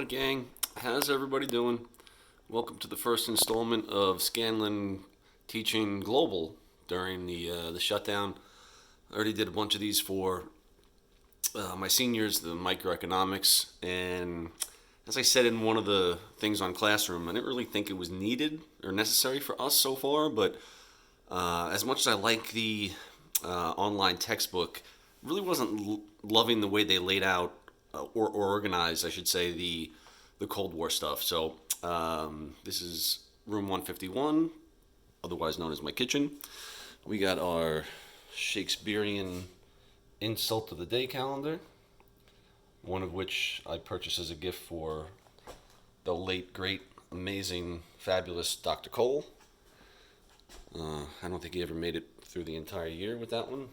Alright, gang, how's everybody doing? Welcome to the first installment of Scanlon teaching global during the shutdown. I already did a bunch of these for my seniors, the microeconomics, and as I said in one of the things on Classroom, I didn't really think it was needed or necessary for us so far, but as much as I like the online textbook, really wasn't loving the way they laid out or organized, I should say, the Cold War stuff. So this is room 151, otherwise known as my kitchen. We got our Shakespearean insult of the day calendar, one of which I purchased as a gift for the late, great, amazing, fabulous Dr. Cole. I don't think he ever made it through the entire year with that one,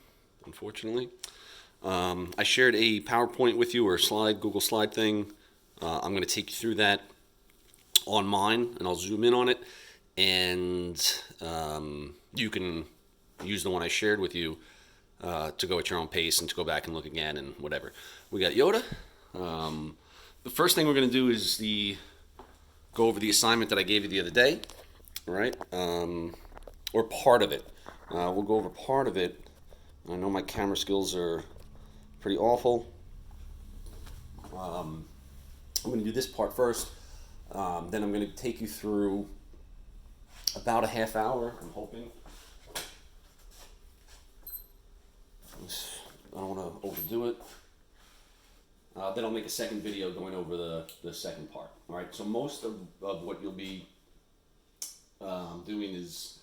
unfortunately. I shared a PowerPoint with you, or a slide, Google slide thing. I'm going to take you through that on mine, and I'll zoom in on it, and you can use the one I shared with you to go at your own pace and to go back and look again and whatever. We got Yoda. The first thing we're going to do is go over the assignment that I gave you the other day, right? Or part of it. We'll go over part of it. I know my camera skills are pretty awful. I'm going to do this part first. Then I'm going to take you through about a half hour, I'm hoping. I don't want to overdo it. Then I'll make a second video going over the second part. All right. So most of what you'll be doing is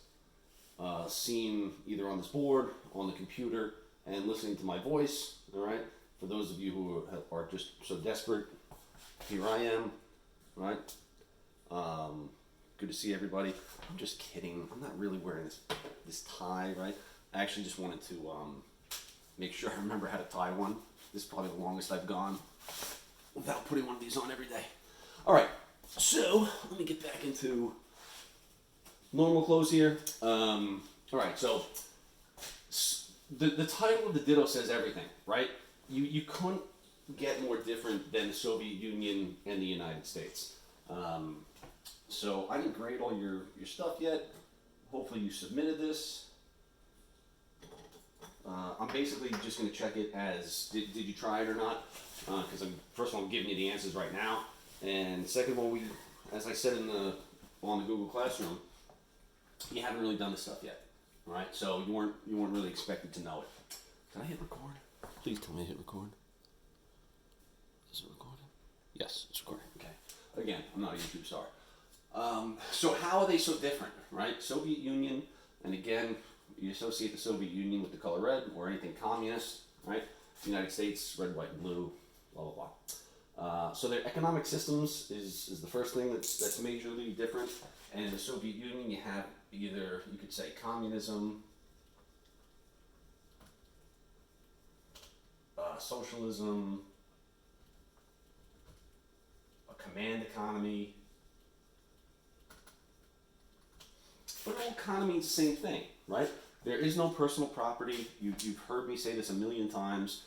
seeing either on this board, on the computer, and listening to my voice. All right. For those of you who are just so desperate, here I am. All right. Good to see everybody. I'm just kidding. I'm not really wearing this tie, right? I actually just wanted to make sure I remember how to tie one. This is probably the longest I've gone without putting one of these on every day. All right, so let me get back into normal clothes here. All right, so the title of the ditto says everything, right? You couldn't get more different than the Soviet Union and the United States. So I didn't grade all your stuff yet. Hopefully you submitted this. I'm basically just going to check it as, did you try it or not? Because first of all, I'm giving you the answers right now. And second of all, as I said on the Google Classroom, you haven't really done this stuff yet. All right, so you weren't really expected to know it. Can I hit record? Please tell me to hit record. Is it recording? Yes, it's recording. Okay. Again, I'm not a YouTube star. So how are they so different, right? Soviet Union, and again, you associate the Soviet Union with the color red or anything communist, right? United States, red, white, and blue, blah, blah, blah. So their economic systems is the first thing that's majorly different. And in the Soviet Union, you have either, you could say, communism, socialism, a command economy. But all kind of means the same thing, right? There is no personal property. You've heard me say this a million times.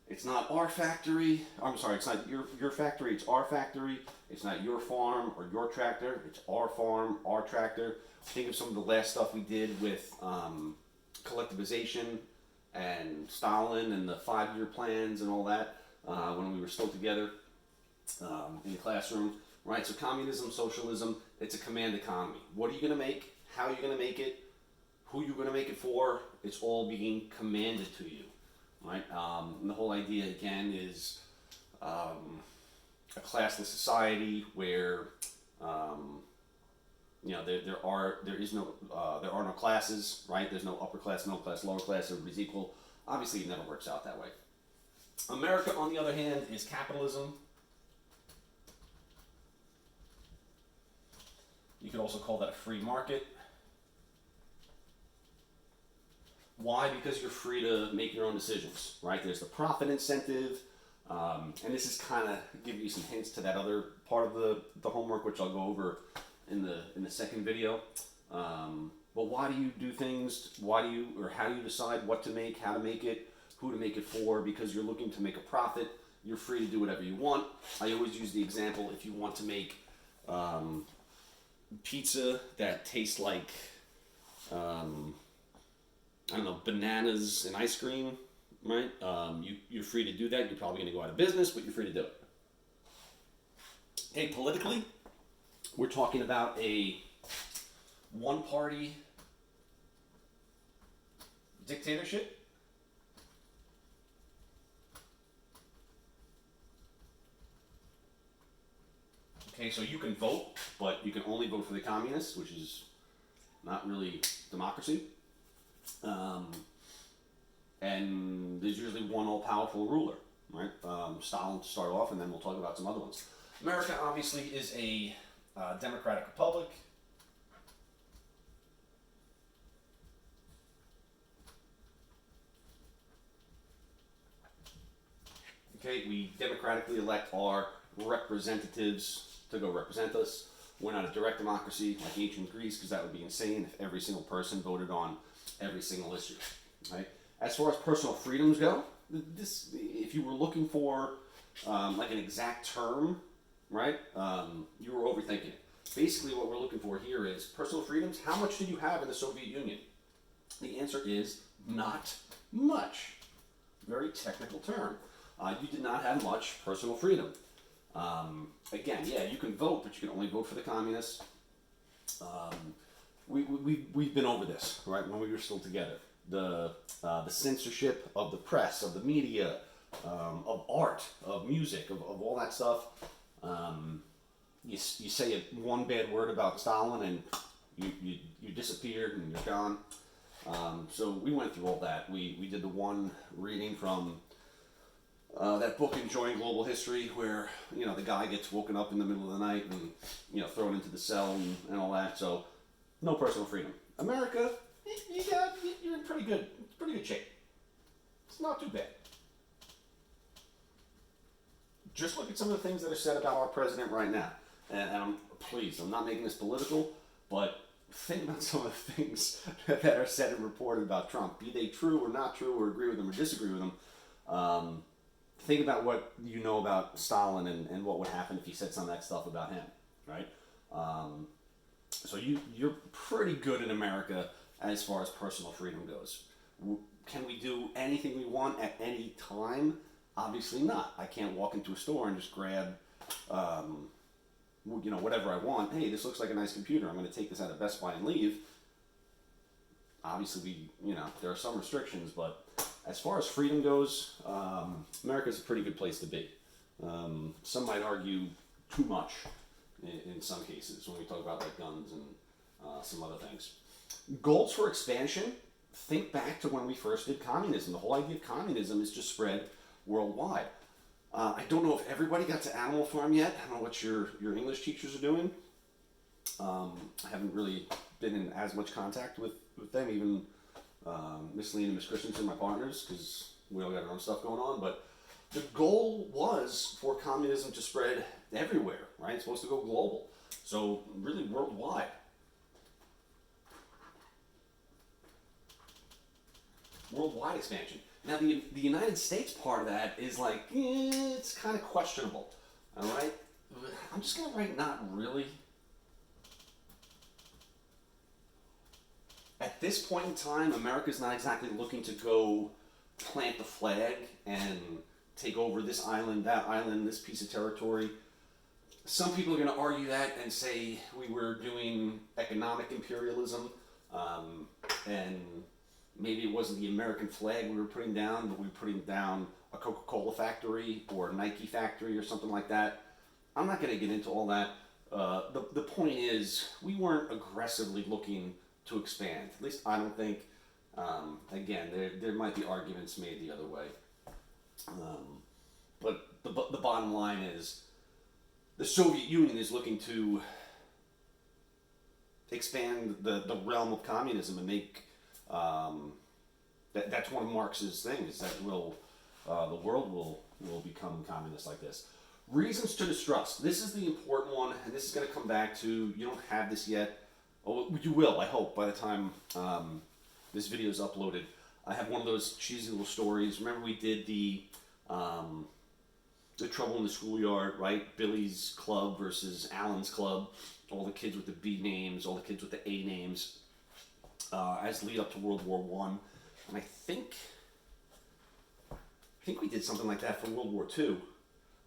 It's not our factory. I'm sorry, it's not your factory, it's our factory. It's not your farm or your tractor. It's our farm, our tractor. Think of some of the last stuff we did with collectivization and Stalin and the 5-year plans and all that when we were still together in the classroom, right? So communism, socialism, it's a command economy. What are you going to make? How are you going to make it? Who you're going to make it for? It's all being commanded to you, right? And the whole idea again is a classless society where there are no classes, right? There's no upper class, middle class, lower class. Everybody's equal. Obviously, it never works out that way. America, on the other hand, is capitalism. You could also call that a free market. Why? Because you're free to make your own decisions, right? There's the profit incentive, and this is kind of give you some hints to that other part of the homework, which I'll go over in the second video. But why do you do things? How do you decide what to make, how to make it, who to make it for? Because you're looking to make a profit. you're free to do whatever you want. I always use the example, if you want to make pizza that tastes like, I don't know, bananas and ice cream, right? You're free to do that. You're probably going to go out of business, but you're free to do it. Okay, politically, we're talking about a one-party dictatorship. Okay, so you can vote, but you can only vote for the communists, which is not really democracy. And there's usually one all-powerful ruler, right? Stalin to start off, and then we'll talk about some other ones. America obviously is a democratic republic. Okay, we democratically elect our representatives to go represent us. We're not a direct democracy like ancient Greece, because that would be insane if every single person voted on every single issue, right? As far as personal freedoms go, if you were looking for like an exact term, right, you were overthinking it. Basically, what we're looking for here is personal freedoms. How much did you have in the Soviet Union? The answer is not much. Very technical term. You did not have much personal freedom. Again, yeah, you can vote, but you can only vote for the communists. We've been over this, right, when we were still together. The censorship of the press, of the media, of art, of music, of all that stuff. You say one bad word about Stalin and you disappeared and you're gone. So we went through all that. We did the one reading from that book, Enjoying Global History, where the guy gets woken up in the middle of the night and thrown into the cell and all that. So no personal freedom. America, you're in pretty good shape. It's not too bad. Just look at some of the things that are said about our president right now. And I'm not making this political, but think about some of the things that are said and reported about Trump, be they true or not true, or agree with them or disagree with them. Think about what you know about Stalin and what would happen if he said some of that stuff about him, right? So you're pretty good in America as far as personal freedom goes. Can we do anything we want at any time? Obviously not. I can't walk into a store and just grab, whatever I want. Hey, this looks like a nice computer. I'm going to take this out of Best Buy and leave. Obviously, there are some restrictions, but as far as freedom goes, America's a pretty good place to be. Some might argue too much in some cases when we talk about like guns and some other things. Goals for expansion. Think back to when we first did communism. The whole idea of communism is just spread worldwide. I don't know if everybody got to Animal Farm yet. I don't know what your English teachers are doing. I haven't really been in as much contact with them, even Miss Lee and Miss Christensen, my partners, because we all got our own stuff going on. But the goal was for communism to spread everywhere, right? It's supposed to go global. So really worldwide. Worldwide expansion. Now the United States part of that is like, it's kind of questionable. All right? I'm just going to write not really. At this point in time, America's not exactly looking to go plant the flag and take over this island, that island, this piece of territory. Some people are going to argue that and say we were doing economic imperialism, and maybe it wasn't the American flag we were putting down, but we were putting down a Coca-Cola factory or a Nike factory or something like that. I'm not going to get into all that. The point is, we weren't aggressively looking to expand. At least I don't think. Again, there might be arguments made the other way. But the bottom line is, the Soviet Union is looking to expand the realm of communism and make that's one of Marx's things, that the world will become communist like this. Reasons to distrust. This is the important one, and this is going to come back to, you don't have this yet. Oh, you will, I hope, by the time this video is uploaded. I have one of those cheesy little stories. Remember we did the the trouble in the schoolyard, right? Billy's club versus Alan's club. All the kids with the B names, all the kids with the A names, as lead up to World War One, and I think we did something like that for World War Two.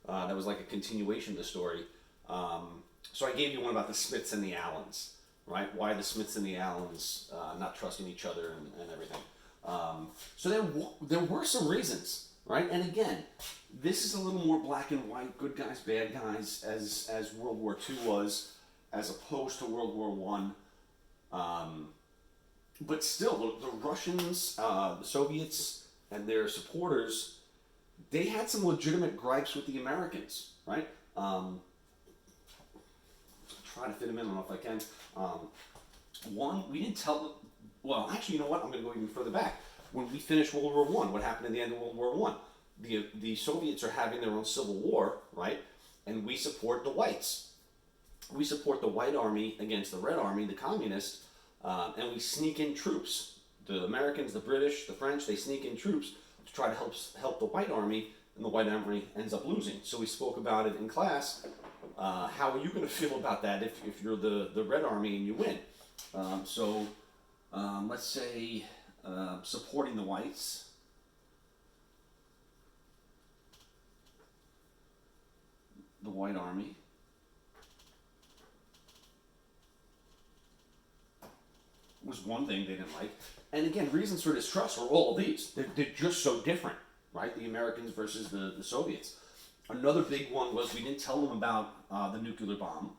That was like a continuation of the story. So I gave you one about the Smiths and the Allens, right? Why the Smiths and the Allens not trusting each other and everything. So there were some reasons, right? And again, this is a little more black and white, good guys, bad guys, as World War II was, as opposed to World War One. But still, the Russians, the Soviets, and their supporters, they had some legitimate gripes with the Americans, right? Try to fit them in, I don't know if I can. One, we didn't tell. Well, actually, you know what? I'm going to go even further back. When we finished World War One, what happened at the end of World War One? The Soviets are having their own civil war, right? And we support the whites. We support the White Army against the Red Army, the communists, and we sneak in troops. The Americans, the British, the French, they sneak in troops to try to help the White Army, and the White Army ends up losing. So we spoke about it in class. How are you going to feel about that if you're the Red Army and you win? Let's say supporting the whites. The White Army. Was one thing they didn't like. And again, reasons for distrust were all of these. They're just so different, right? The Americans versus the Soviets. Another big one was we didn't tell them about the nuclear bomb.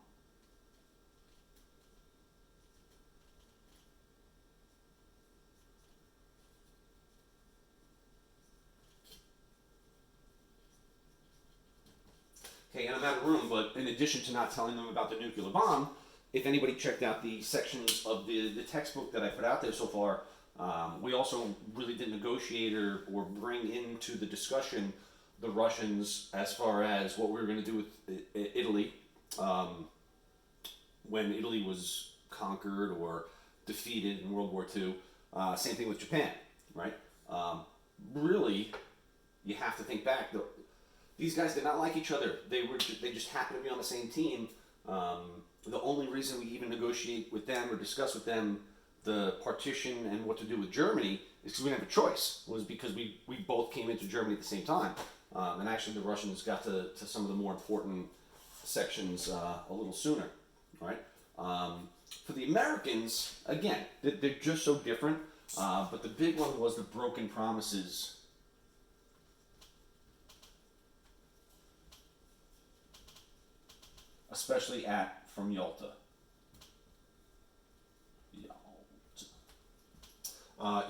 Okay, and I'm out of room, but in addition to not telling them about the nuclear bomb, if anybody checked out the sections of the textbook that I put out there so far, we also really didn't negotiate or bring into the discussion the Russians as far as what we were going to do with Italy when Italy was conquered or defeated in World War II. Same thing with Japan, right? Really, you have to think back. These guys did not like each other. They just happened to be on the same team. The only reason we even negotiate with them or discuss with them the partition and what to do with Germany is because we didn't have a choice. It was because we both came into Germany at the same time. And actually the Russians got to some of the more important sections a little sooner, right? For the Americans, again, they're just so different. But the big one was the broken promises. Especially from Yalta.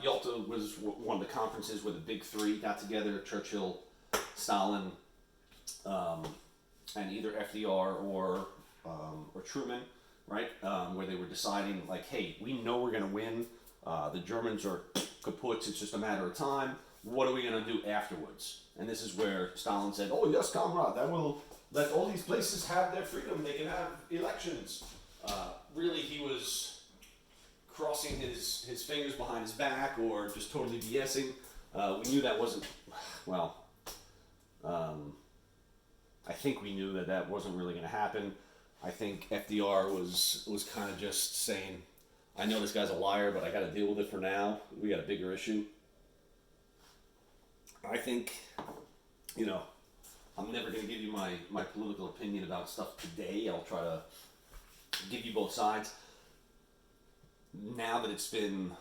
Yalta was one of the conferences where the big three got together: Churchill, Stalin, and either FDR or Truman, right? Where they were deciding, like, hey, we know we're going to win. The Germans are kaputs. It's just a matter of time. What are we going to do afterwards? And this is where Stalin said, "Oh yes, comrade, that will let all these places have their freedom. They can have elections." Really, he was crossing his fingers behind his back or just totally BSing. We knew that wasn't, well, I think we knew that wasn't really going to happen. I think FDR was kind of just saying, I know this guy's a liar, but I got to deal with it for now. We got a bigger issue. I think, I'm never going to give you my political opinion about stuff today. I'll try to give you both sides. Now that it's been,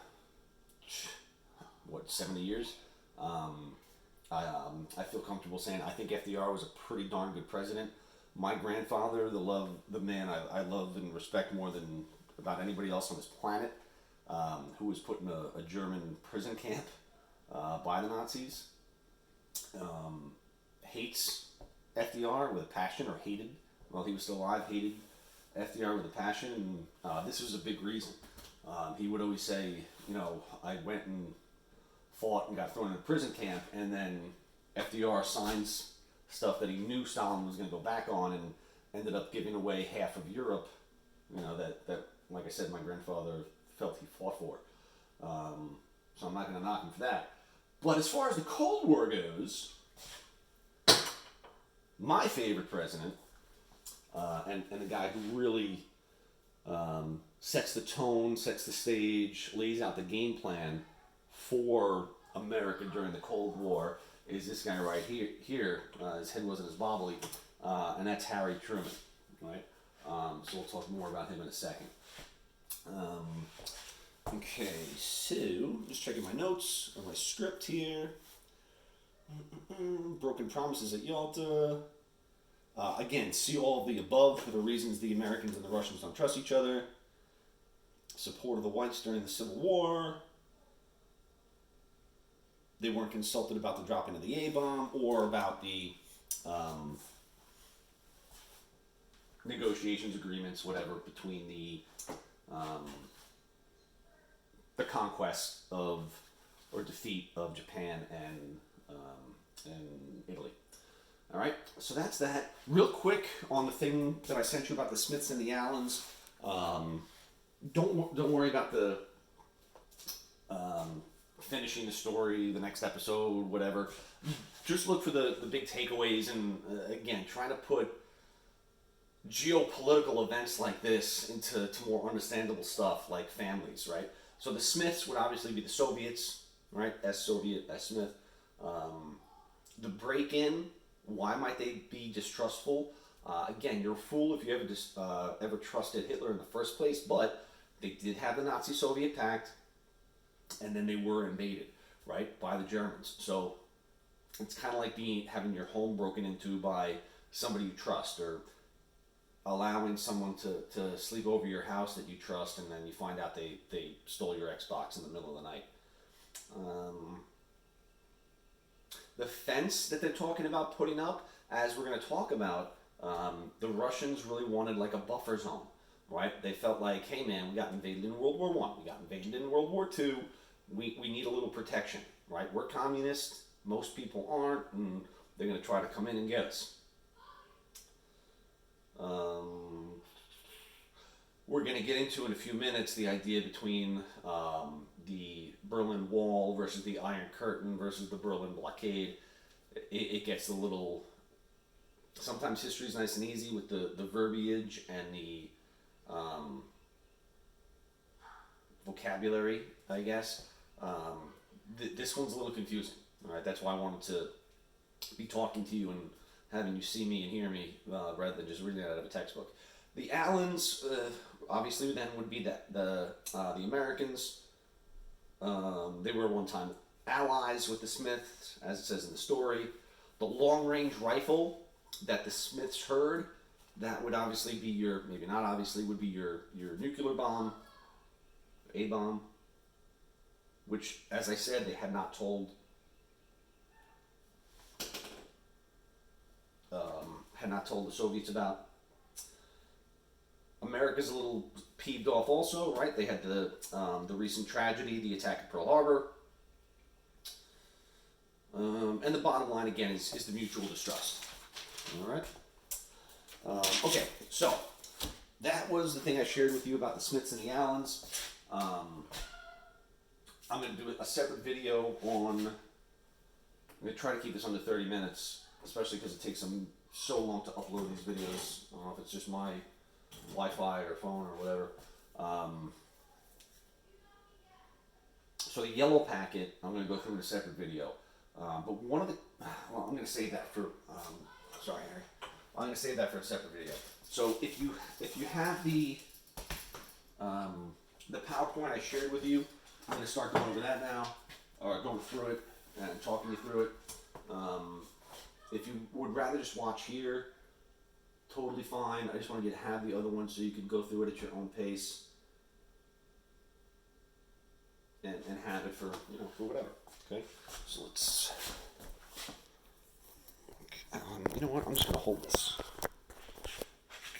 70 years, I feel comfortable saying I think FDR was a pretty darn good president. My grandfather, the man I love and respect more than about anybody else on this planet, who was put in a German prison camp by the Nazis, hates FDR with a passion, or hated, while he was still alive, hated FDR with a passion, and this was a big reason. He would always say, I went and fought and got thrown in a prison camp, and then FDR signs stuff that he knew Stalin was going to go back on, and ended up giving away half of Europe, that like I said, my grandfather felt he fought for. So I'm not going to knock him for that. But as far as the Cold War goes, my favorite president, and the guy who really sets the tone, sets the stage, lays out the game plan for America during the Cold War is this guy right here. His head wasn't as bobbly, and that's Harry Truman, right? So we'll talk more about him in a second. Okay, so just checking my notes or my script here. Broken promises at Yalta. Again, see all of the above for the reasons the Americans and the Russians don't trust each other. Support of the whites during the Civil War. They weren't consulted about the dropping of the A-bomb or about the negotiations, agreements, whatever, between the conquest of or defeat of Japan and Italy. All right, so that's that. Real quick on the thing that I sent you about the Smiths and the Allens. Don't worry about the finishing the story, the next episode, whatever. Just look for the big takeaways, and again, try to put geopolitical events like this into more understandable stuff like families, right? So the Smiths would obviously be the Soviets, right? S-Soviet, S-Smith. The break-in, why might they be distrustful? Again, you're a fool if you ever trusted Hitler in the first place, but they did have the Nazi-Soviet pact, and then they were invaded, right, by the Germans. So it's kind of like having your home broken into by somebody you trust, or allowing someone to sleep over your house that you trust, and then you find out they stole your Xbox in the middle of the night. The fence that they're talking about putting up, as we're going to talk about, the Russians really wanted like a buffer zone, right? They felt like, hey man, we got invaded in World War I, we got invaded in World War II, we need a little protection, right? We're communist, most people aren't, and they're going to try to come in and get us. We're going to get into in a few minutes the idea between the Berlin Wall versus the Iron Curtain versus the Berlin Blockade. It gets a little... Sometimes history is nice and easy with the verbiage and the vocabulary, I guess. This one's a little confusing. All right, that's why I wanted to be talking to you and having you see me and hear me rather than just reading it out of a textbook. The Allens, obviously, then would be the Americans. They were one time allies with the Smiths, as it says in the story. The long-range rifle that the Smiths heard, that would obviously be your, maybe not obviously, would be your nuclear bomb, A-bomb, which, as I said, they had not told the Soviets about. America's a little peeved off also, right? They had the recent tragedy, the attack at Pearl Harbor. And the bottom line, again, is the mutual distrust. All right? Okay, so that was the thing I shared with you about the Smiths and the Allens. I'm going to do a separate video on... I'm going to try to keep this under 30 minutes, especially because it takes them so long to upload these videos. I don't know if it's just my Wi-Fi or phone or whatever. So the yellow packet, I'm going to go through in a separate video. But one of the... Well, I'm going to save that for... sorry, Harry. I'm going to save that for a separate video. So if you have the PowerPoint I shared with you, I'm going to start going over that now, or going through it and talking you through it. If you would rather just watch here, totally fine. I just want you to have the other one so you can go through it at your own pace and have it for whatever. Okay, so let's. You know what? I'm just gonna hold this.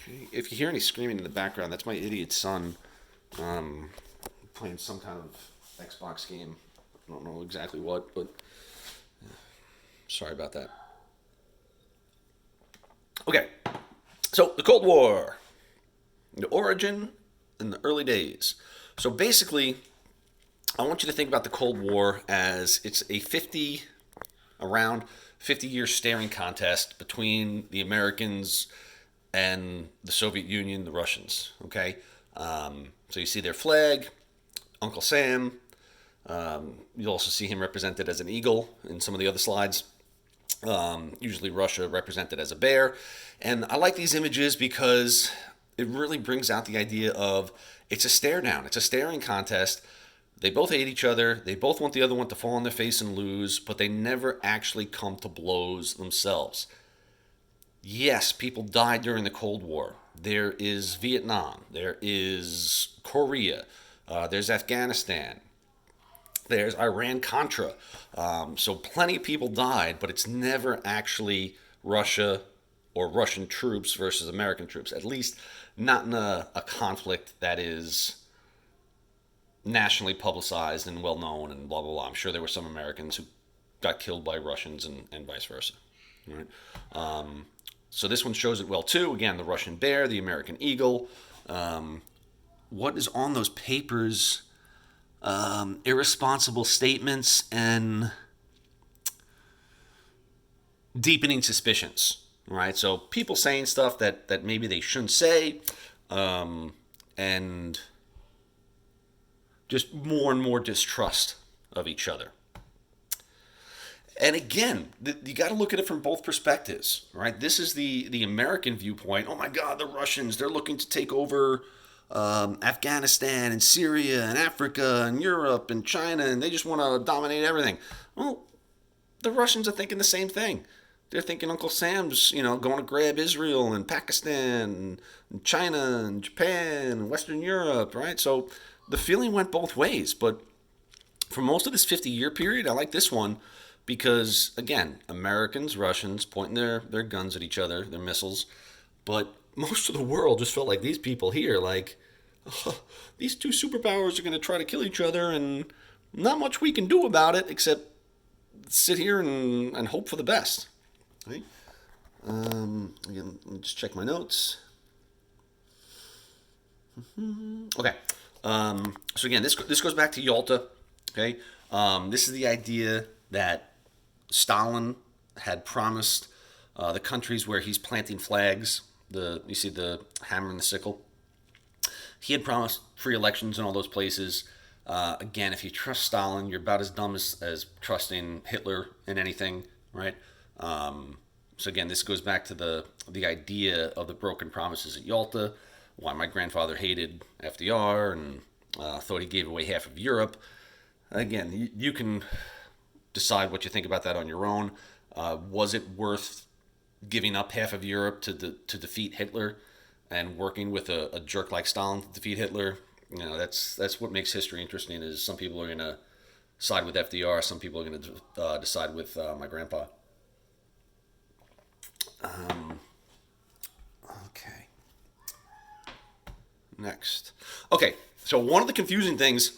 Okay. If you hear any screaming in the background, that's my idiot son playing some kind of Xbox game. I don't know exactly what, but sorry about that. Okay, so the Cold War, the origin in the early days. So basically, I want you to think about the Cold War as it's a 50-year staring contest between the Americans and the Soviet Union, the Russians. Okay, so you see their flag, Uncle Sam. You'll also see him represented as an eagle in some of the other slides. Usually Russia represented as a bear. And I like these images because it really brings out the idea of it's a stare down. It's a staring contest. They both hate each other. They both want the other one to fall on their face and lose, but they never actually come to blows themselves. Yes, people died during the Cold War. There is Vietnam. There is Korea. There's Afghanistan. There's Iran-Contra. So plenty of people died, but it's never actually Russia or Russian troops versus American troops, at least not in a conflict that is nationally publicized and well known and blah, blah, blah. I'm sure there were some Americans who got killed by Russians and vice versa. All right? So this one shows it well too. Again, the Russian bear, the American eagle. What is on those papers? Irresponsible statements and deepening suspicions, right? So people saying stuff that maybe they shouldn't say, and just more and more distrust of each other. And again, you got to look at it from both perspectives, right? This is the American viewpoint. Oh my God, the Russians, they're looking to take over Afghanistan and Syria and Africa and Europe and China, and they just want to dominate everything. Well, the Russians are thinking the same thing. They're thinking Uncle Sam's, going to grab Israel and Pakistan and China and Japan and Western Europe, right? So the feeling went both ways. But for most of this 50-year period, I like this one because, again, Americans, Russians pointing their guns at each other, their missiles, but most of the world just felt like these people here, these two superpowers are going to try to kill each other, and not much we can do about it except sit here and hope for the best. Right? Again, let me just check my notes. Okay. So again, this goes back to Yalta. Okay. This is the idea that Stalin had promised the countries where he's planting flags. You see the hammer and the sickle. He had promised free elections in all those places. Again, if you trust Stalin, you're about as dumb as trusting Hitler in anything, right? So again, this goes back to the idea of the broken promises at Yalta, why my grandfather hated FDR and thought he gave away half of Europe. Again, you can decide what you think about that on your own. Was it worth giving up half of Europe to defeat Hitler and working with a jerk like Stalin to defeat Hitler? That's what makes history interesting. Is some people are going to side with FDR, some people are going to decide with my grandpa. Okay. Next. Okay, so one of the confusing things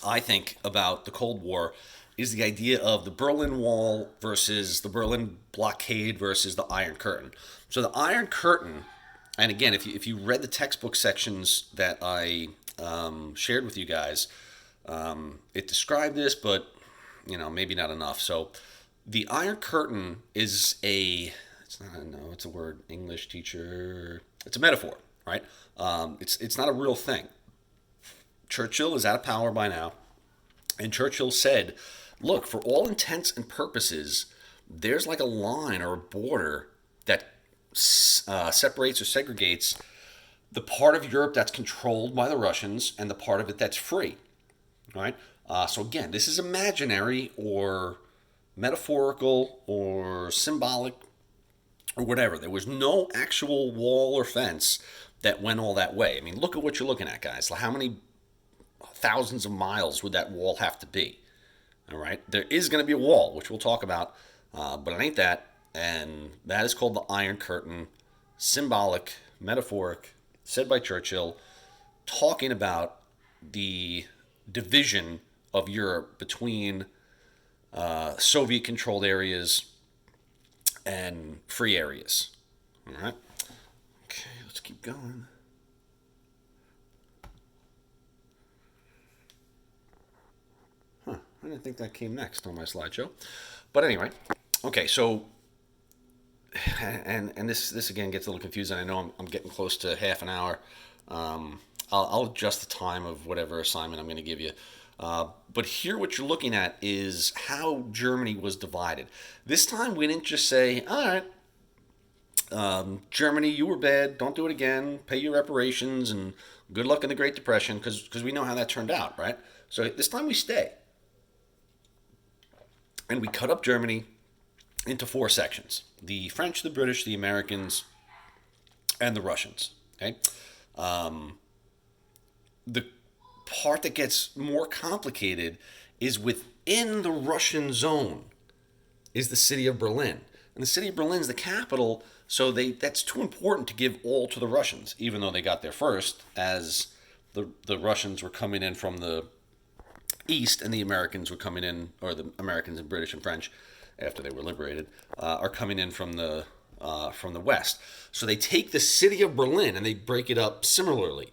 I think about the Cold War is the idea of the Berlin Wall versus the Berlin Blockade versus the Iron Curtain. So the Iron Curtain, and again, if you read the textbook sections that I shared with you guys, it described this, but maybe not enough. So the Iron Curtain is it's a word, English teacher. It's a metaphor, right? It's not a real thing. Churchill is out of power by now, and Churchill said, look, for all intents and purposes, there's like a line or a border that separates or segregates the part of Europe that's controlled by the Russians and the part of it that's free, right? So again, this is imaginary or metaphorical or symbolic or whatever. There was no actual wall or fence that went all that way. I mean, look at what you're looking at, guys. How many thousands of miles would that wall have to be? All right, there is going to be a wall, which we'll talk about, but it ain't that, and that is called the Iron Curtain, symbolic, metaphoric, said by Churchill, talking about the division of Europe between Soviet-controlled areas and free areas. All right, okay, let's keep going. I didn't think that came next on my slideshow. But anyway, Okay, so and this again gets a little confusing. I know I'm getting close to half an hour. I'll adjust the time of whatever assignment I'm going to give you. But here, what you're looking at is how Germany was divided. This time, we didn't just say, "All right, Germany, you were bad. Don't do it again. Pay your reparations and good luck in the Great Depression," because we know how that turned out, right? So this time we stay and we cut up Germany into four sections: the French, the British, the Americans, and the Russians. Okay. The part that gets more complicated is within the Russian zone is the city of Berlin. And the city of Berlin is the capital, so that's too important to give all to the Russians, even though they got there first, as the Russians were coming in from the east and the Americans were coming in, or the Americans and British and French, after they were liberated, are coming in from the west. So they take the city of Berlin and they break it up similarly,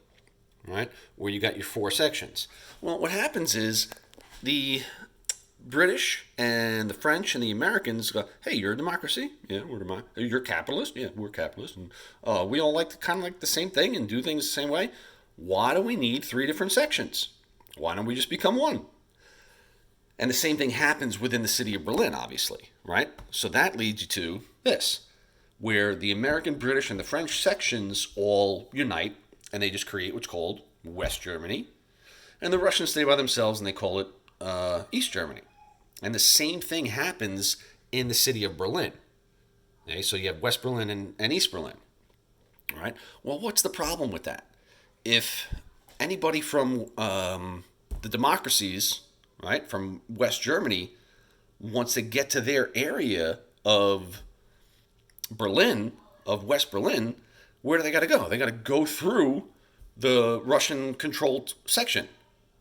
right? Where you got your four sections. Well, what happens is the British and the French and the Americans go, "Hey, you're a democracy. Yeah, we're democracy. You're capitalist. Yeah, we're capitalist. And we all kind of like the same thing and do things the same way. Why do we need three different sections? Why don't we just become one?" And the same thing happens within the city of Berlin, obviously, right? So that leads you to this, where the American, British, and the French sections all unite and they just create what's called West Germany. And the Russians stay by themselves and they call it East Germany. And the same thing happens in the city of Berlin. Okay, so you have West Berlin and East Berlin. All right. Well, what's the problem with that? If anybody from the democracies, right, from West Germany, wants to get to their area of Berlin, of West Berlin, where do they got to go? They got to go through the Russian-controlled section,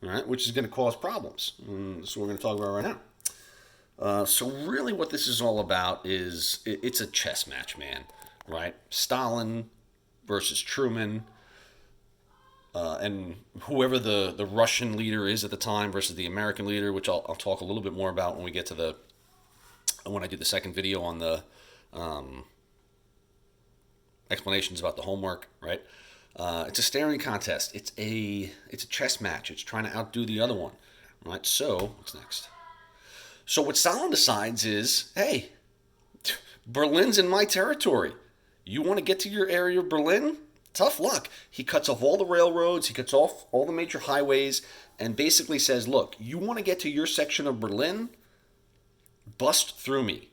right, which is going to cause problems. That's what we're going to talk about right now. So really what this is all about is it's a chess match, man, right? Stalin versus Truman, and whoever the Russian leader is at the time versus the American leader, which I'll talk a little bit more about when we get to when I do the second video on the explanations about the homework, right? It's a staring contest. It's a chess match. It's trying to outdo the other one, right? So what's next? So what Stalin decides is, hey, Berlin's in my territory. You want to get to your area of Berlin? Tough luck. He cuts off all the railroads. He cuts off all the major highways and basically says, look, you want to get to your section of Berlin? Bust through me.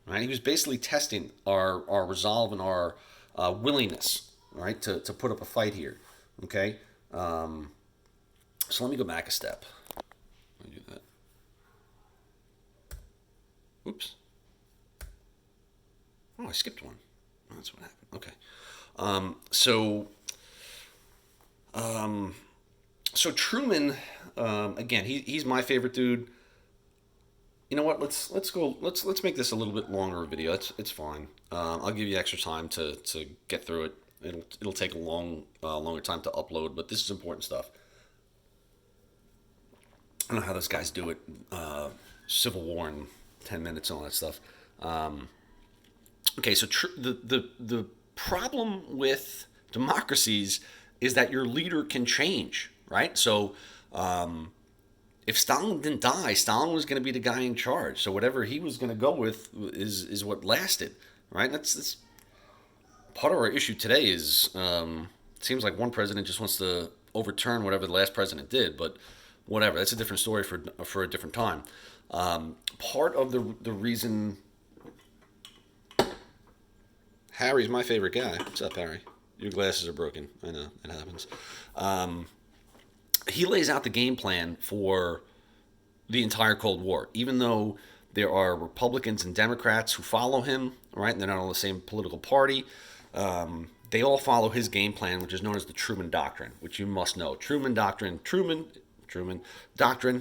Right? He was basically testing our resolve and our willingness, right, to put up a fight here. Okay? So let me go back a step. Let me do that. Oops. Oh, I skipped one. Oh, that's what happened. Okay. So Truman, again, he's my favorite dude. You know what? Let's go. Let's make this a little bit longer video. It's fine. I'll give you extra time to get through it. It'll take a longer time to upload, but this is important stuff. I don't know how those guys do it. Civil War in 10 minutes and all that stuff. Okay, so the problem with democracies is that your leader can change, right? So if Stalin didn't die, Stalin was going to be the guy in charge. So whatever he was going to go with is what lasted, right? That's part of our issue today. Is it seems like one president just wants to overturn whatever the last president did, but whatever. That's a different story for a different time. Part of the reason. Harry's my favorite guy. What's up, Harry? Your glasses are broken. I know, it happens. He lays out the game plan for the entire Cold War, even though there are Republicans and Democrats who follow him, right? And they're not all the same political party. They all follow his game plan, which is known as the Truman Doctrine, which you must know. Truman Doctrine,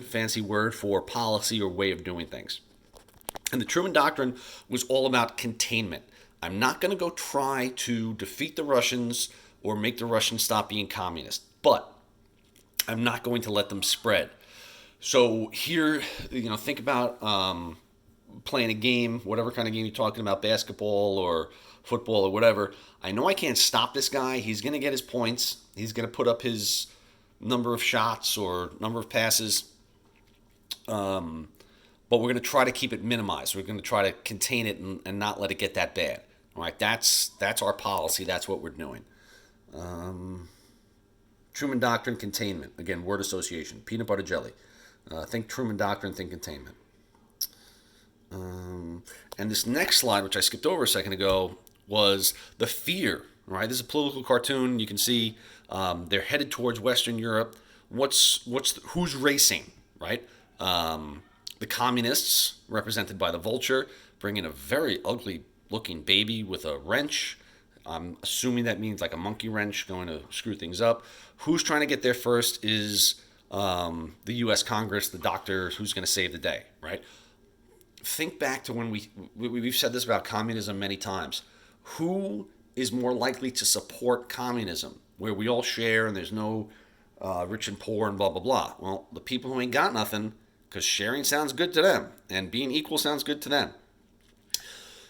fancy word for policy or way of doing things. And the Truman Doctrine was all about containment. I'm not going to go try to defeat the Russians or make the Russians stop being communist, but I'm not going to let them spread. So here, think about playing a game, whatever kind of game you're talking about, basketball or football or whatever. I know I can't stop this guy. He's going to get his points. He's going to put up his number of shots or number of passes. But we're going to try to keep it minimized. We're going to try to contain it and not let it get that bad. All right, that's our policy. That's what we're doing. Truman Doctrine, containment. Again, word association. Peanut butter jelly. Think Truman Doctrine, think containment. And this next slide, which I skipped over a second ago, was the fear. Right, this is a political cartoon. You can see they're headed towards Western Europe. Who's racing? Right, the communists, represented by the vulture, bring in a very ugly-looking baby with a wrench. I'm assuming that means like a monkey wrench going to screw things up. Who's trying to get there first is the U.S. Congress, the doctor who's going to save the day, right? Think back to when we've said this about communism many times. Who is more likely to support communism, where we all share and there's no rich and poor and blah, blah, blah? Well, the people who ain't got nothing, because sharing sounds good to them and being equal sounds good to them.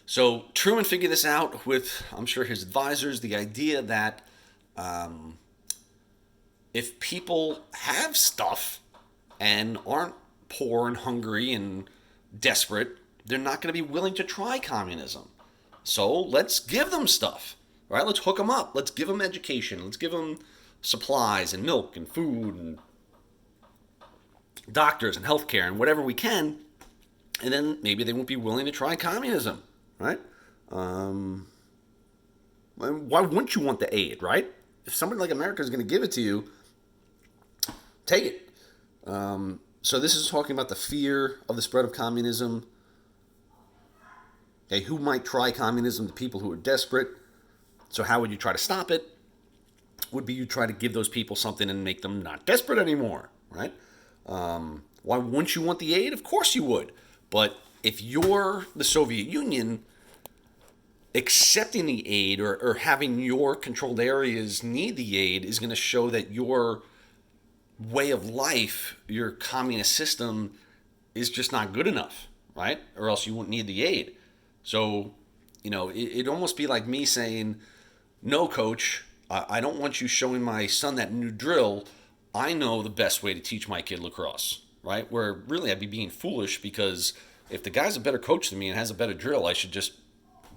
So Truman figured this out with, I'm sure, his advisors, the idea that if people have stuff and aren't poor and hungry and desperate, they're not going to be willing to try communism. So let's give them stuff, right? Let's hook them up. Let's give them education. Let's give them supplies and milk and food and doctors and healthcare and whatever we can. And then maybe they won't be willing to try communism, right? Why wouldn't you want the aid, right? If somebody like America is going to give it to you, take it. So this is talking about the fear of the spread of communism. Okay, who might try communism? The people who are desperate. So how would you try to stop it? Would be you try to give those people something and make them not desperate anymore, right? Why wouldn't you want the aid? Of course you would. But if you're the Soviet Union, accepting the aid or having your controlled areas need the aid is going to show that your way of life, your communist system, is just not good enough, right? Or else you wouldn't need the aid. So, it'd almost be like me saying, no, coach, I don't want you showing my son that new drill. I know the best way to teach my kid lacrosse, right? Where really I'd be being foolish, because if the guy's a better coach than me and has a better drill, I should just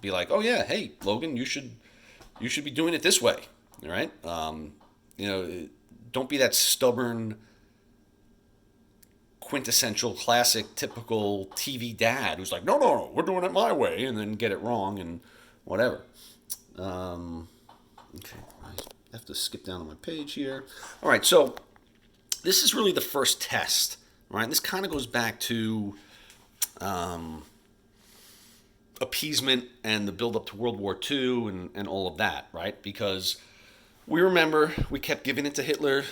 be like, oh yeah, hey, Logan, you should be doing it this way, right? Don't be that stubborn, quintessential, classic, typical TV dad who's like, no, we're doing it my way, and then get it wrong and whatever. Okay, I have to skip down on my page here. All right, so this is really the first test, right? This kind of goes back to appeasement and the build-up to World War II and all of that, right? Because we remember we kept giving it to Hitler,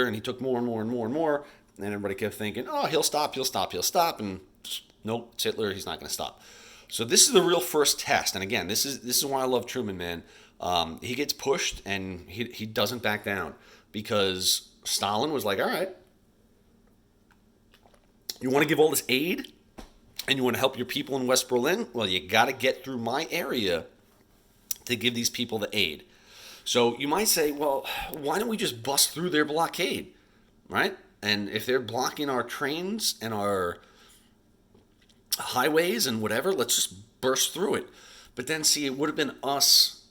and he took more and more and more and more, and everybody kept thinking, oh, he'll stop, and nope, it's Hitler, he's not going to stop. So this is the real first test, and again, this is why I love Truman, man. He gets pushed, and he doesn't back down, because Stalin was like, all right, you want to give all this aid, and you want to help your people in West Berlin? Well, you got to get through my area to give these people the aid. So you might say, well, why don't we just bust through their blockade, right? And if they're blocking our trains and our highways and whatever, let's just burst through it. But then, see, it would have been us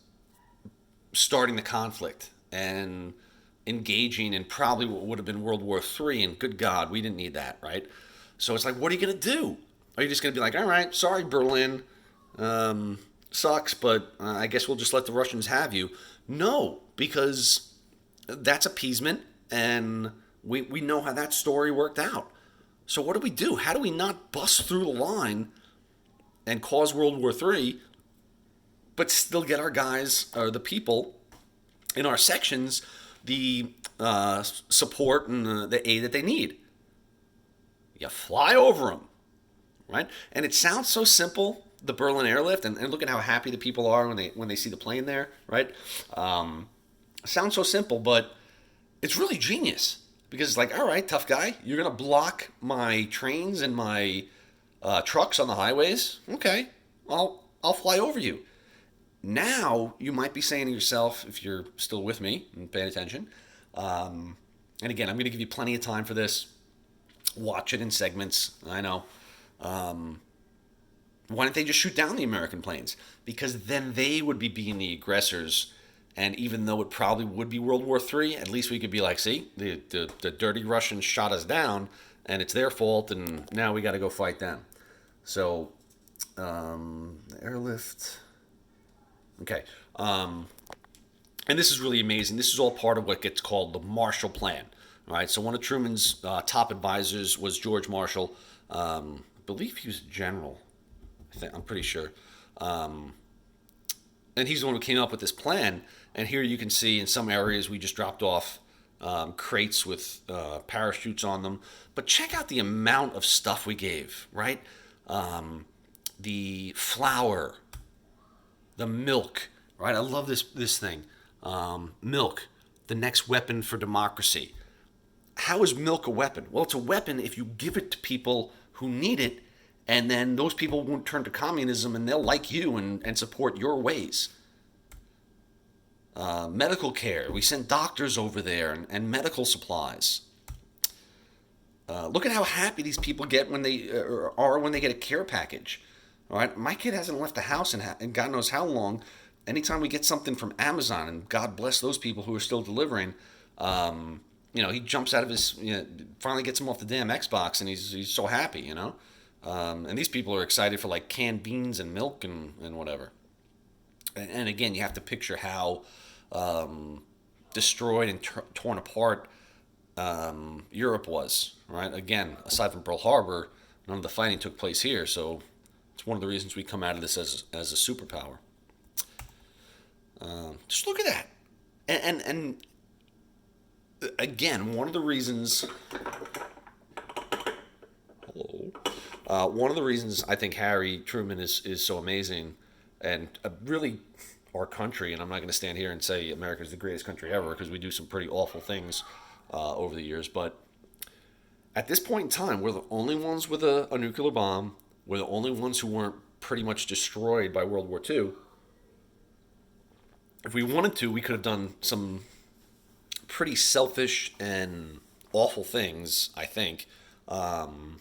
starting the conflict and engaging in probably what would have been World War III, and good God, we didn't need that, right? So it's like, what are you going to do? Are you just going to be like, all right, sorry, Berlin, sucks, but I guess we'll just let the Russians have you? No, because that's appeasement, and we know how that story worked out. So what do? How do we not bust through the line and cause World War III, but still get our guys, or the people in our sections, the support and the aid that they need? You fly over them, right? And it sounds so simple, the Berlin airlift, and look at how happy the people are when they see the plane there, right? Sounds so simple, but it's really genius, because it's like, all right, tough guy, you're going to block my trains and my trucks on the highways. Okay, I'll fly over you. Now you might be saying to yourself, if you're still with me and paying attention, and again, I'm going to give you plenty of time for this. Watch it in segments. I know. Why don't they just shoot down the American planes? Because then they would be being the aggressors. And even though it probably would be World War III, at least we could be like, see, the dirty Russians shot us down, and it's their fault, and now we got to go fight them. So, airlift. Okay. And this is really amazing. This is all part of what gets called the Marshall Plan. All right. So one of Truman's top advisors was George Marshall. I believe he was a general. I'm pretty sure. And he's the one who came up with this plan. And here you can see in some areas we just dropped off crates with parachutes on them. But check out the amount of stuff we gave, right? The flour, the milk, right? I love this thing. Milk, the next weapon for democracy. How is milk a weapon? Well, it's a weapon if you give it to people who need it, and then those people won't turn to communism and they'll like you and support your ways. Medical care. We sent doctors over there and medical supplies. Look at how happy these people get when they are when they get a care package. All right, my kid hasn't left the house in God knows how long. Anytime we get something from Amazon, and God bless those people who are still delivering, he jumps out of his, finally gets him off the damn Xbox, and he's so happy, And these people are excited for like canned beans and milk and whatever. And again, you have to picture how destroyed and torn apart Europe was, right? Again, aside from Pearl Harbor, none of the fighting took place here, so it's one of the reasons we come out of this as a superpower. Just look at that, and again, one of the reasons. Hello. One of the reasons I think Harry Truman is so amazing, and really our country, and I'm not going to stand here and say America is the greatest country ever because we do some pretty awful things over the years, but at this point in time, we're the only ones with a nuclear bomb. We're the only ones who weren't pretty much destroyed by World War II. If we wanted to, we could have done some pretty selfish and awful things, I think, and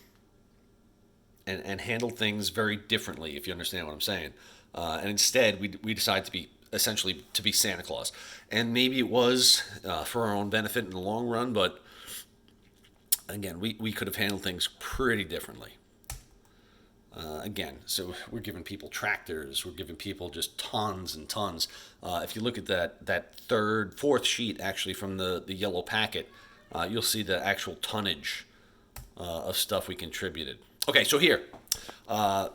handled things very differently, if you understand what I'm saying. And instead, we decided to be essentially to be Santa Claus. And maybe it was for our own benefit in the long run, but again, we could have handled things pretty differently. Again, so we're giving people tractors, we're giving people just tons and tons. If you look at that fourth sheet actually from the yellow packet, you'll see the actual tonnage of stuff we contributed. Okay, so here,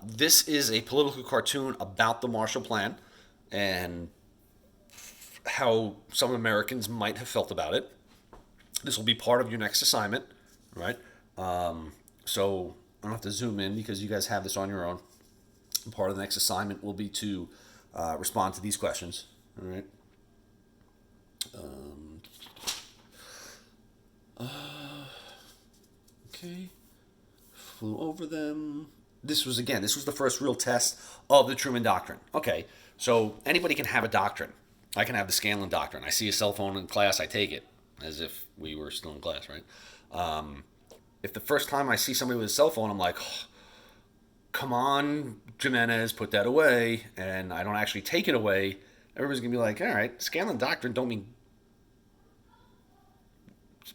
this is a political cartoon about the Marshall Plan and how some Americans might have felt about it. This will be part of your next assignment, right? So I don't have to zoom in because you guys have this on your own. Part of the next assignment will be to respond to these questions. All right. Okay. Flew over them. This was the first real test of the Truman Doctrine. Okay. So anybody can have a doctrine. I can have the Scanlon Doctrine. I see a cell phone in class, I take it as if we were still in class, right? If the first time I see somebody with a cell phone, I'm like, oh, come on, Jimenez, put that away, and I don't actually take it away, everybody's going to be like, all right, Scanlon Doctrine don't mean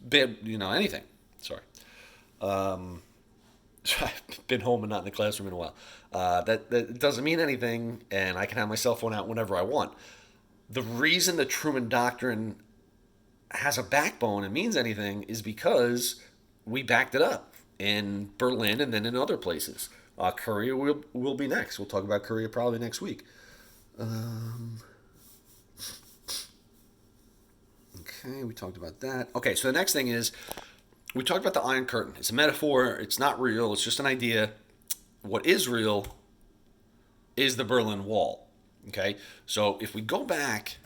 bad, anything. Sorry. I've been home and not in the classroom in a while. That doesn't mean anything, and I can have my cell phone out whenever I want. The reason the Truman Doctrine has a backbone and means anything is because we backed it up in Berlin and then in other places. Korea will be next. We'll talk about Korea probably next week. Okay, we talked about that. Okay, so the next thing is we talked about the Iron Curtain. It's a metaphor. It's not real. It's just an idea. What is real is the Berlin Wall. Okay, so if we go back,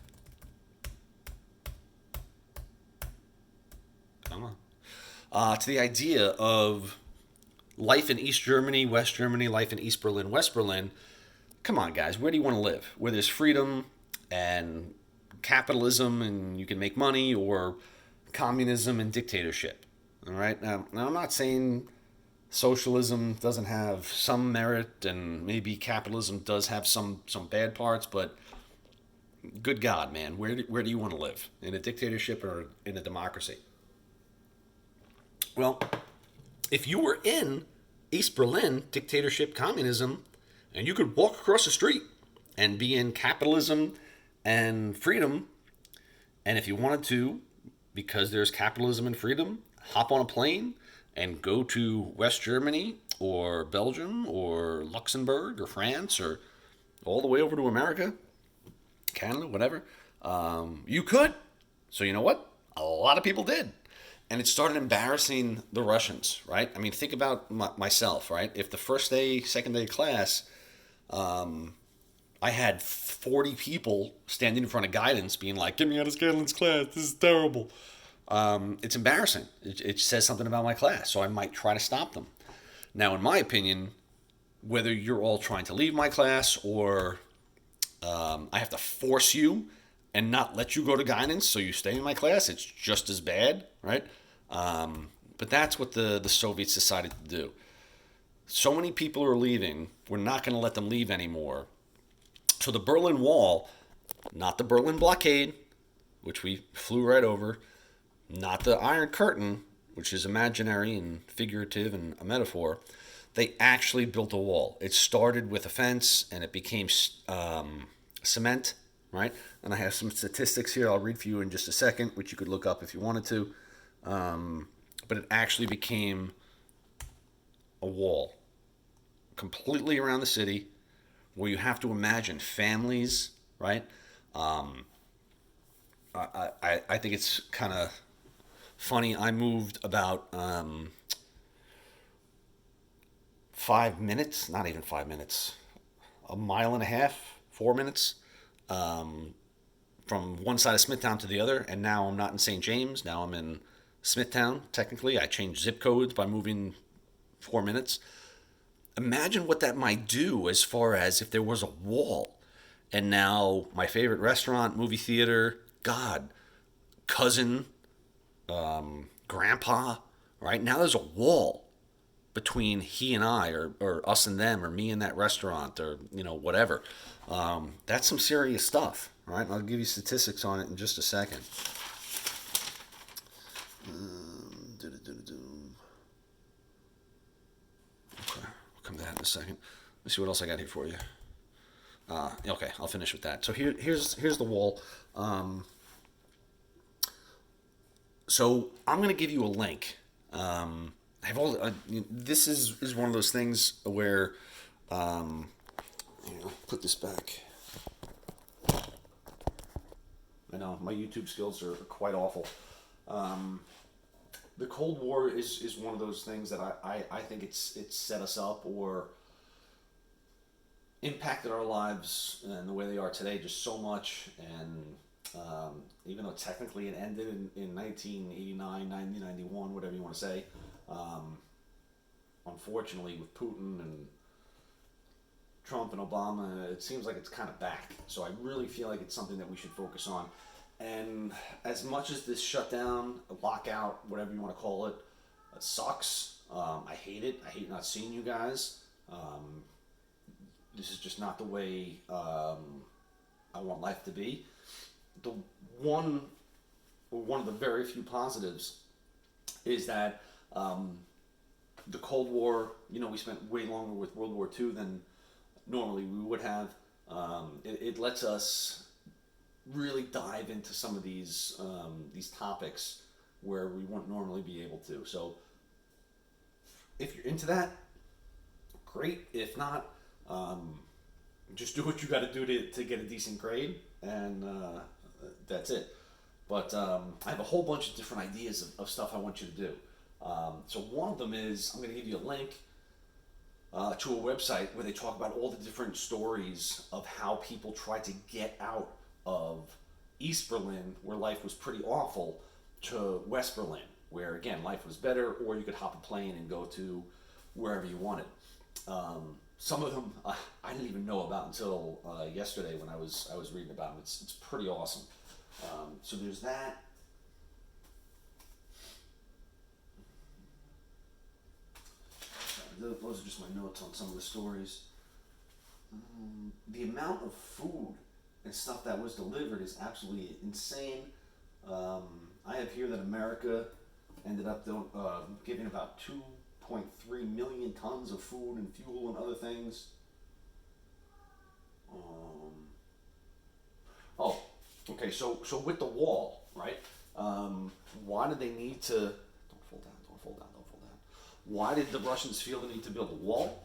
to the idea of life in East Germany, West Germany, life in East Berlin, West Berlin. Come on, guys, where do you want to live? Where there's freedom and capitalism and you can make money, or communism and dictatorship? All right. Now I'm not saying socialism doesn't have some merit, and maybe capitalism does have some bad parts, but good God, man, where do you want to live? In a dictatorship or in a democracy? Well, if you were in East Berlin, dictatorship, communism, and you could walk across the street and be in capitalism and freedom, and if you wanted to, because there's capitalism and freedom, hop on a plane and go to West Germany or Belgium or Luxembourg or France or all the way over to America, Canada, whatever, you could. So you know what? A lot of people did. And it started embarrassing the Russians, right? I mean, think about myself, right? If the first day, second day of class, I had 40 people standing in front of guidance being like, get me out of Scanlon's class. This is terrible. It's embarrassing. It says something about my class, so I might try to stop them. Now, in my opinion, whether you're all trying to leave my class or I have to force you and not let you go to guidance so you stay in my class, it's just as bad, right? But that's what the Soviets decided to do. So many people are leaving, we're not going to let them leave anymore. So the Berlin Wall, not the Berlin Blockade, which we flew right over, not the Iron Curtain, which is imaginary and figurative and a metaphor. They actually built a wall. It started with a fence and it became cement, right? And I have some statistics here I'll read for you in just a second, which you could look up if you wanted to. But it actually became a wall completely around the city, where you have to imagine families, right? I think it's kind of funny. I moved about 5 minutes, not even 5 minutes, a mile and a half, 4 minutes, from one side of Smithtown to the other, and now I'm not in St. James. Now I'm in Smithtown. Technically, I changed zip codes by moving 4 minutes. Imagine what that might do as far as if there was a wall, and now my favorite restaurant, movie theater, God, cousin, grandpa, right? Now there's a wall between he and I, or us and them, or me and that restaurant, or whatever. That's some serious stuff, right? I'll give you statistics on it in just a second. Okay, we'll come to that in a second. Let's see what else I got here for you. Okay, I'll finish with that. So here's the wall. So I'm going to give you a link. This is one of those things where, put this back. I know my YouTube skills are quite awful. The Cold War is one of those things that I think it's set us up or impacted our lives and the way they are today just so much. And even though technically it ended in 1989, 1991, whatever you want to say, unfortunately with Putin and Trump and Obama, it seems like it's kind of back. So I really feel like it's something that we should focus on. And as much as this shutdown, lockout, whatever you want to call it, sucks. I hate it. I hate not seeing you guys. This is just not the way I want life to be. The one of the very few positives is that the Cold War, we spent way longer with World War II than normally we would have. It lets us really dive into some of these topics where we wouldn't normally be able to. So if you're into that, great. If not, just do what you got to do to get a decent grade, and that's it. But I have a whole bunch of different ideas of stuff I want you to do. So one of them is I'm going to give you a link to a website where they talk about all the different stories of how people tried to get out of East Berlin, where life was pretty awful, to West Berlin, where again life was better, or you could hop a plane and go to wherever you wanted. Some of them I didn't even know about until yesterday when I was reading about them. It's pretty awesome. So there's that. Those are just my notes on some of the stories. The amount of food and stuff that was delivered is absolutely insane. I have here that America ended up giving about 2.3 million tons of food and fuel and other things. Oh, okay. So with the wall, right? Why did they need to? Don't fall down. Don't fall down. Don't fall down. Why did the Russians feel the need to build a wall?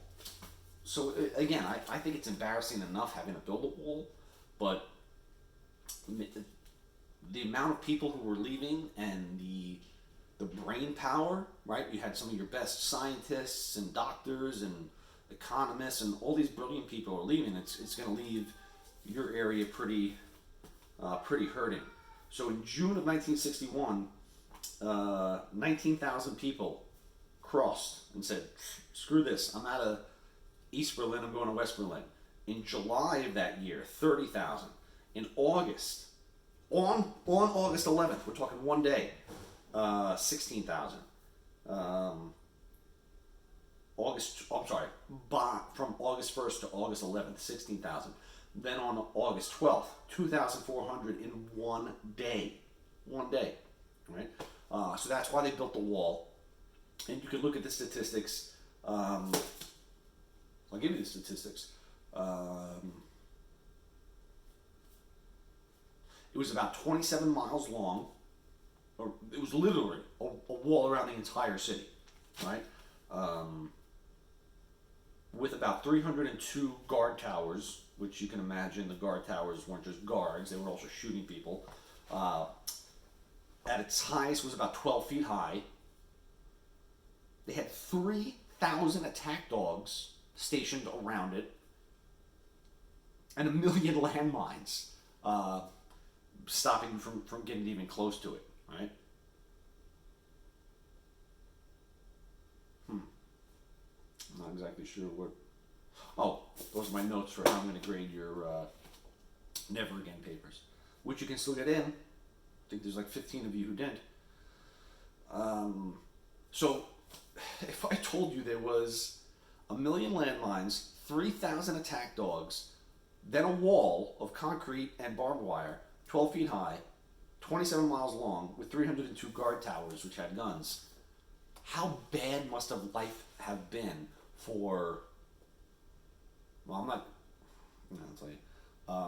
So again, I think it's embarrassing enough having to build a wall, but the amount of people who were leaving and the brain power, right? You had some of your best scientists and doctors and economists and all these brilliant people are leaving. It's going to leave your area pretty hurting. So in June of 1961, 19,000 people crossed and said, "Screw this! I'm out of East Berlin. I'm going to West Berlin." In July of that year, 30,000. In August, on August 11th, we're talking one day, 16,000. From August 1st to August 11th, 16,000. Then on August 12th, 2,400 in one day. One day, right? So that's why they built the wall. And you can look at the statistics. I'll give you the statistics. It was about 27 miles long. Or it was literally a wall around the entire city, right? With about 302 guard towers, which you can imagine the guard towers weren't just guards, they were also shooting people. At its highest was about 12 feet high. They had 3,000 attack dogs stationed around it and 1 million landmines stopping from getting even close to it, right? I'm not exactly sure what... Oh, those are my notes for how I'm going to grade your Never Again papers, which you can still get in. I think there's like 15 of you who didn't. So, if I told you there was 1 million landmines, 3,000 attack dogs, then a wall of concrete and barbed wire, 12 feet high, 27 miles long, with 302 guard towers which had guns, how bad must have life have been for... Well, I'm not... I'll tell you.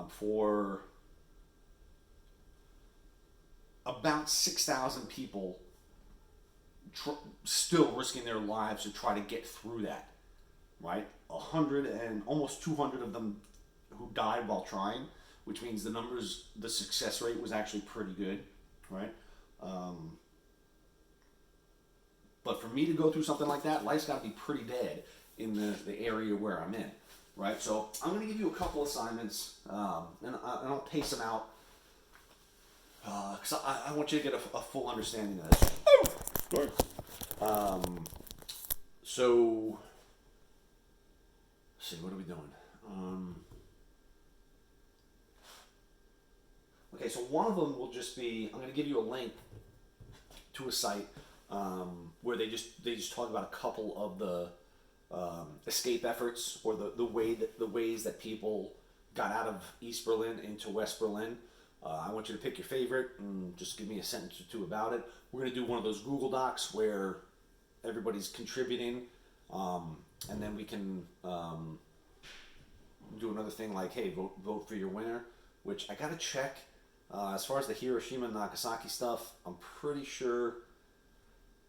For about 6,000 people still risking their lives to try to get through that, right? 100 and almost 200 of them who died while trying, which means the success rate was actually pretty good, right? But for me to go through something like that, life's got to be pretty bad in the area where I'm in, right? So I'm going to give you a couple assignments, and I'll pace them out, because I want you to get a full understanding of this. Sorry. So, let's see, what are we doing? Okay, so one of them will just be, I'm going to give you a link to a site where they just talk about a couple of the escape efforts, or the ways that people got out of East Berlin into West Berlin. I want you to pick your favorite and just give me a sentence or two about it. We're going to do one of those Google Docs where everybody's contributing, and then we can do another thing like, hey, vote for your winner, which I got to check. As far as the Hiroshima and Nagasaki stuff, I'm pretty sure,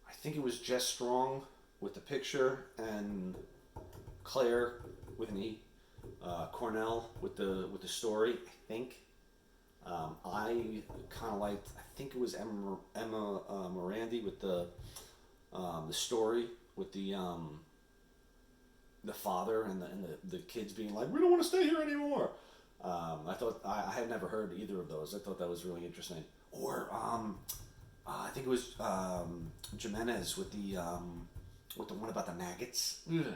I think it was Jess Strong with the picture, and Claire with an E, Cornell with the story, I think. I kind of liked, I think it was Emma Morandi with the story with the father and the kids being like, we don't want to stay here anymore. I thought, I had never heard either of those. I thought that was really interesting. Or I think it was Jimenez with the with the one about the maggots. Ugh.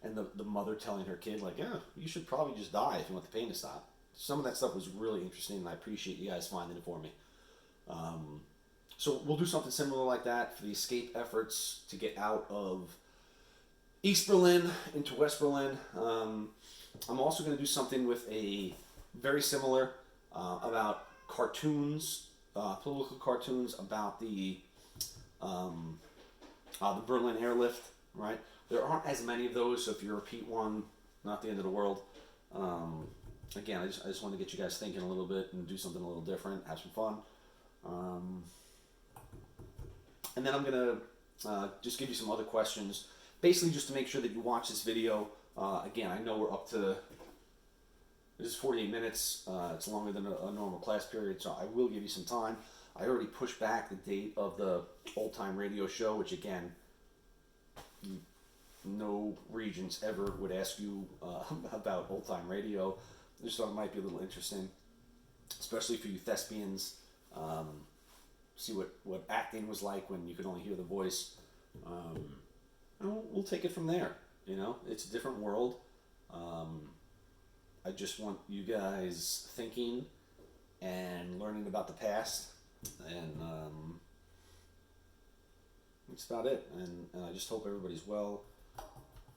And the mother telling her kid, like, yeah, you should probably just die if you want the pain to stop. Some of that stuff was really interesting, and I appreciate you guys finding it for me. So we'll do something similar like that for the escape efforts to get out of East Berlin into West Berlin. I'm also going to do something with a very similar about cartoons, political cartoons about the Berlin airlift, right? There aren't as many of those, so if you repeat one, not the end of the world. Again, I just want to get you guys thinking a little bit and do something a little different, have some fun. And then I'm going to just give you some other questions, basically just to make sure that you watch this video. Again, I know we're up to, this is 48 minutes. It's longer than a normal class period, so I will give you some time. I already pushed back the date of the old time radio show, which again, no regents ever would ask you about old time radio. I just thought it might be a little interesting, especially for you thespians. See what acting was like when you could only hear the voice. And we'll take it from there. You know, it's a different world. I just want you guys thinking and learning about the past, and that's about it. And I just hope everybody's well.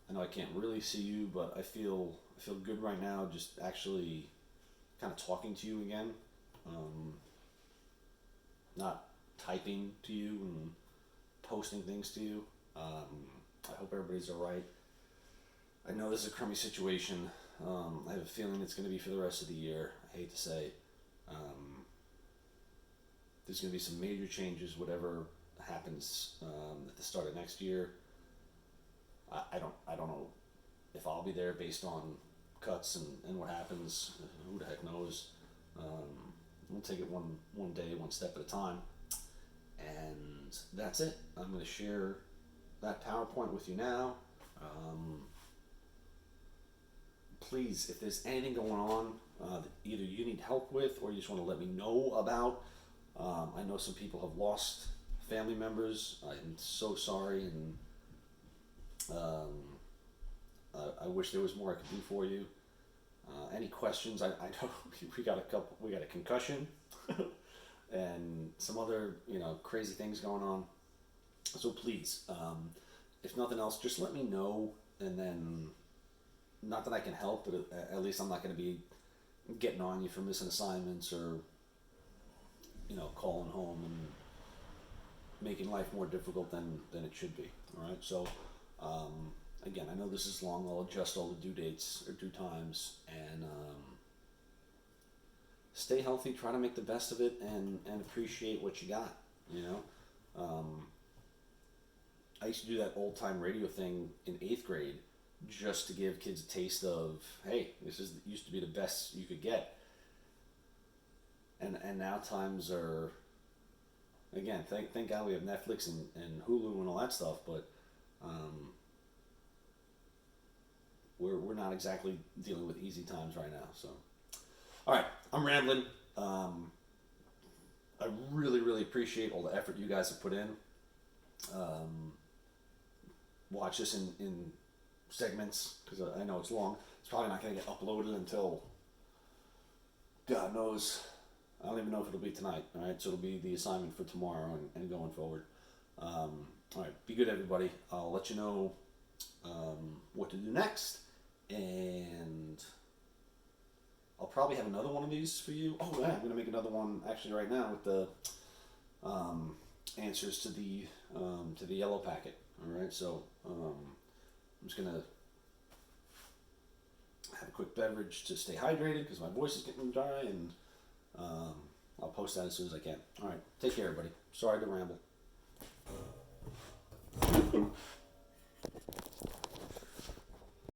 I know I can't really see you, but I feel good right now. Just actually kind of talking to you again, not typing to you and posting things to you. I hope everybody's all right. I know this is a crummy situation. I have a feeling it's going to be for the rest of the year. I hate to say. There's going to be some major changes, whatever happens at the start of next year. I don't know if I'll be there based on cuts and what happens. Who the heck knows? We'll take it one day, one step at a time. And that's it. I'm going to share that PowerPoint with you now. Please, if there's anything going on that either you need help with or you just want to let me know about, I know some people have lost family members. I'm so sorry, and I wish there was more I could do for you. Any questions? I know we got a concussion and some other crazy things going on. So please, if nothing else, just let me know, and then not that I can help, but at least I'm not going to be getting on you for missing assignments or calling home and making life more difficult than it should be. All right, so again, I know this is long. I'll adjust all the due dates or due times, and stay healthy. Try to make the best of it, and appreciate what you got. I used to do that old time radio thing in 8th grade just to give kids a taste of, hey, this used to be the best you could get. And now times are, again, thank God we have Netflix and Hulu and all that stuff, but we're not exactly dealing with easy times right now. So, all right, I'm rambling. I really, really appreciate all the effort you guys have put in. Watch this in segments, because I know it's long. It's probably not going to get uploaded until God knows. I don't even know if it'll be tonight. All right, so it'll be the assignment for tomorrow and going forward. All right, be good, everybody. I'll let you know what to do next, and I'll probably have another one of these for you. Oh yeah, I'm going to make another one actually right now with the answers to the yellow packet. All right, so I'm just going to have a quick beverage to stay hydrated because my voice is getting dry, and I'll post that as soon as I can. All right, take care, everybody. Sorry to ramble.